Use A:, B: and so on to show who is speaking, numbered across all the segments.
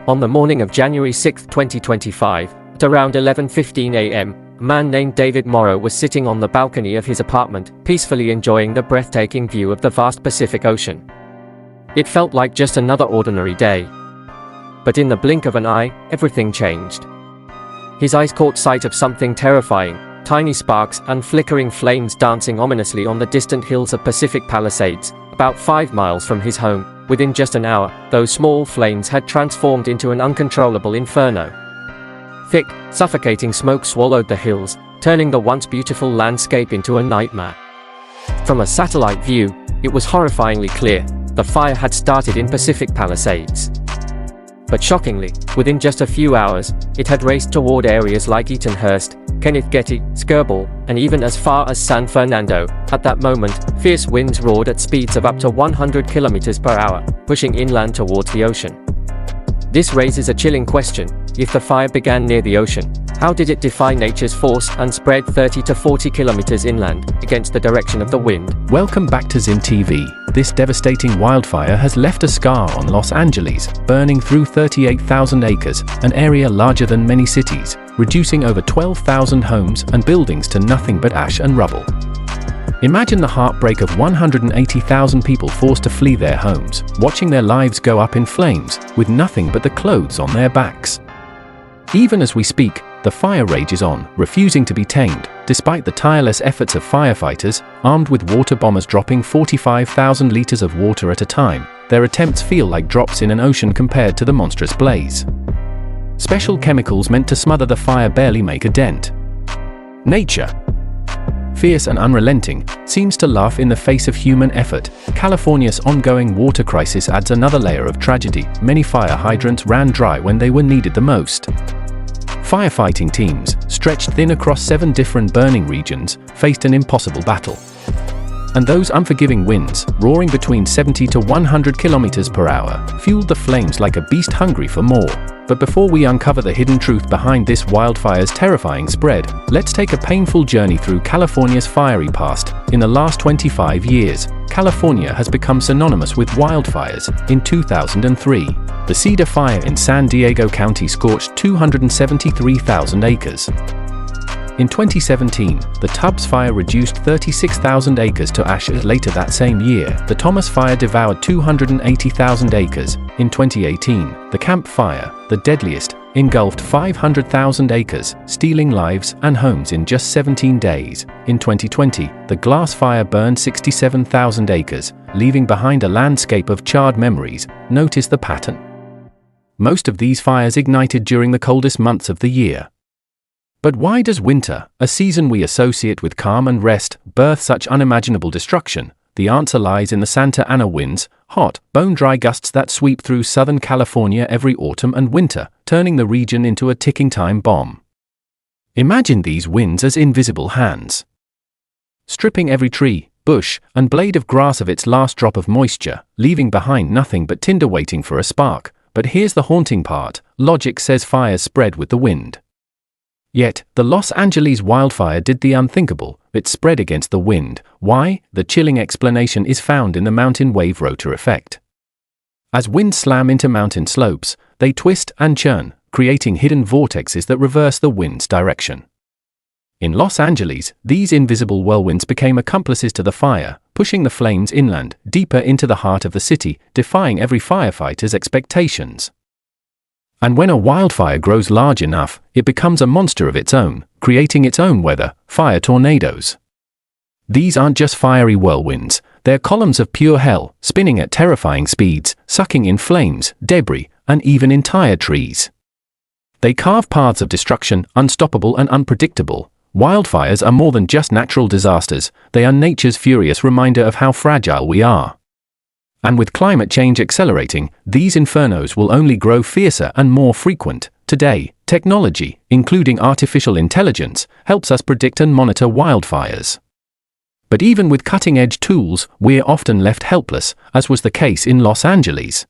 A: On the morning of January 6, 2025, at around 11:15 a.m., a man named David Morrow was sitting on the balcony of his apartment, peacefully enjoying the breathtaking view of the vast Pacific Ocean. It felt like just another ordinary day. But in the blink of an eye, everything changed. His eyes caught sight of something terrifying: tiny sparks and flickering flames dancing ominously on the distant hills of Pacific Palisades, about 5 miles from his home. Within just an hour, those small flames had transformed into an uncontrollable inferno. Thick, suffocating smoke swallowed the hills, turning the once beautiful landscape into a nightmare. From a satellite view, it was horrifyingly clear: the fire had started in Pacific Palisades. But shockingly, within just a few hours, it had raced toward areas like Eatonhurst, Kenneth Getty, Skirball, and even as far as San Fernando. At that moment, fierce winds roared at speeds of up to 100 kilometers per hour, pushing inland towards the ocean. This raises a chilling question: if the fire began near the ocean, how did it defy nature's force and spread 30 to 40 kilometers inland, against the direction of the wind?
B: Welcome back to Zim TV. This devastating wildfire has left a scar on Los Angeles, burning through 38,000 acres, an area larger than many cities, reducing over 12,000 homes and buildings to nothing but ash and rubble. Imagine the heartbreak of 180,000 people forced to flee their homes, watching their lives go up in flames, with nothing but the clothes on their backs. Even as we speak, the fire rages on, refusing to be tamed, despite the tireless efforts of firefighters, armed with water bombers dropping 45,000 liters of water at a time. Their attempts feel like drops in an ocean compared to the monstrous blaze. Special chemicals meant to smother the fire barely make a dent. Nature, fierce and unrelenting, seems to laugh in the face of human effort. California's ongoing water crisis adds another layer of tragedy. Many fire hydrants ran dry when they were needed the most. Firefighting teams, stretched thin across 7 different burning regions, faced an impossible battle. And those unforgiving winds, roaring between 70 to 100 kilometers per hour, fueled the flames like a beast hungry for more. But before we uncover the hidden truth behind this wildfire's terrifying spread, let's take a painful journey through California's fiery past. In the last 25 years, California has become synonymous with wildfires. In 2003, the Cedar Fire in San Diego County scorched 273,000 acres. In 2017, the Tubbs Fire reduced 36,000 acres to ashes. Later that same year, the Thomas Fire devoured 280,000 acres. In 2018, the Camp Fire, the deadliest, engulfed 500,000 acres, stealing lives and homes in just 17 days. In 2020, the Glass Fire burned 67,000 acres, leaving behind a landscape of charred memories. Notice the pattern. Most of these fires ignited during the coldest months of the year. But why does winter, a season we associate with calm and rest, birth such unimaginable destruction? The answer lies in the Santa Ana winds, hot, bone-dry gusts that sweep through Southern California every autumn and winter, turning the region into a ticking time bomb. Imagine these winds as invisible hands, stripping every tree, bush, and blade of grass of its last drop of moisture, leaving behind nothing but tinder waiting for a spark. But here's the haunting part: logic says fires spread with the wind. Yet, the Los Angeles wildfire did the unthinkable: it spread against the wind. Why? The chilling explanation is found in the mountain wave rotor effect. As winds slam into mountain slopes, they twist and churn, creating hidden vortexes that reverse the wind's direction. In Los Angeles, these invisible whirlwinds became accomplices to the fire, pushing the flames inland, deeper into the heart of the city, defying every firefighter's expectations. And when a wildfire grows large enough, it becomes a monster of its own, creating its own weather, fire tornadoes. These aren't just fiery whirlwinds, they're columns of pure hell, spinning at terrifying speeds, sucking in flames, debris, and even entire trees. They carve paths of destruction, unstoppable and unpredictable. Wildfires are more than just natural disasters, they are nature's furious reminder of how fragile we are. And with climate change accelerating, these infernos will only grow fiercer and more frequent. Today, technology, including artificial intelligence, helps us predict and monitor wildfires. But even with cutting-edge tools, we're often left helpless, as was the case in Los Angeles.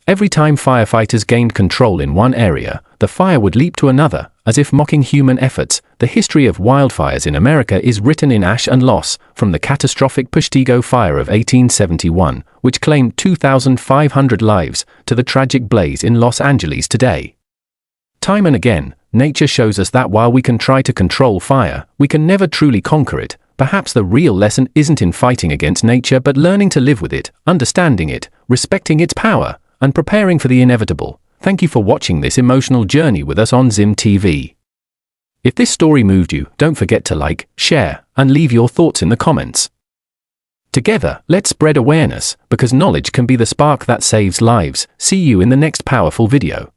B: Every time firefighters gained control in one area, the fire would leap to another, as if mocking human efforts. the history of wildfires in America is written in ash and loss, from the catastrophic Peshtigo fire of 1871, which claimed 2,500 lives, to the tragic blaze in Los Angeles today. Time and again, nature shows us that while we can try to control fire, we can never truly conquer it. Perhaps the real lesson isn't in fighting against nature but learning to live with it, understanding it, respecting its power, and preparing for the inevitable. Thank you for watching this emotional journey with us on Zim TV. If this story moved you, don't forget to like, share, and leave your thoughts in the comments. Together, let's spread awareness, because knowledge can be the spark that saves lives. See you in the next powerful video.